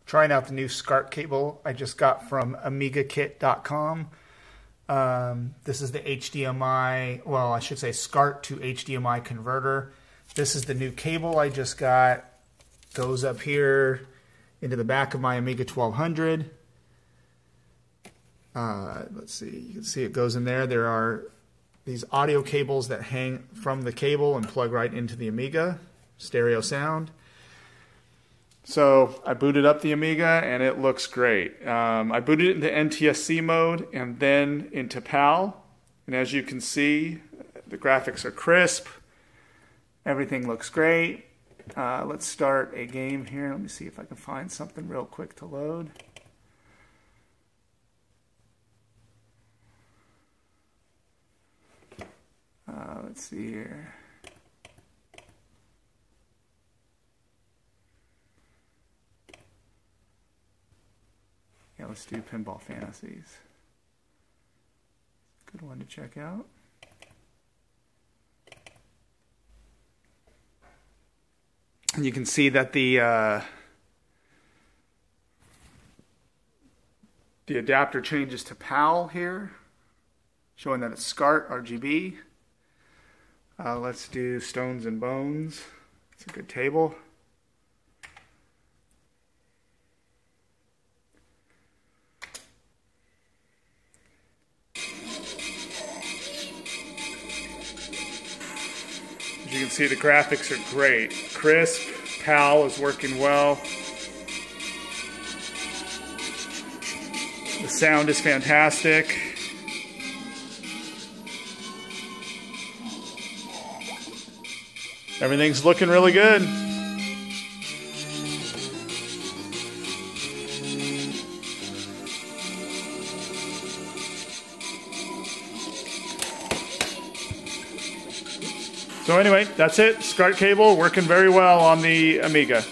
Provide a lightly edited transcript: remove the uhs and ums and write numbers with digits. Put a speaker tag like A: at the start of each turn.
A: Trying out the new SCART cable I just got from AmigaKit.com. This is the HDMI, well, I should say SCART to HDMI converter. This is the new cable I just got. Goes up here into the back of my Amiga 1200. Let's see, you can see it goes in there. There are these audio cables that hang from the cable and plug right into the Amiga. Stereo sound. So I booted up the Amiga and it looks great. I booted it into NTSC mode and then into PAL. And as you can see, the graphics are crisp. Everything looks great. Let's start a game here. Let me see if I can find something real quick to load. Let's see here. Yeah, let's do Pinball Fantasies. Good one to check out. And you can see that the adapter changes to PAL here, showing that it's SCART RGB. Let's do Stones and Bones. It's a good table. As you can see, the graphics are great. Crisp, PAL is working well. The sound is fantastic. Everything's looking really good. So anyway, that's it. SCART cable working very well on the Amiga.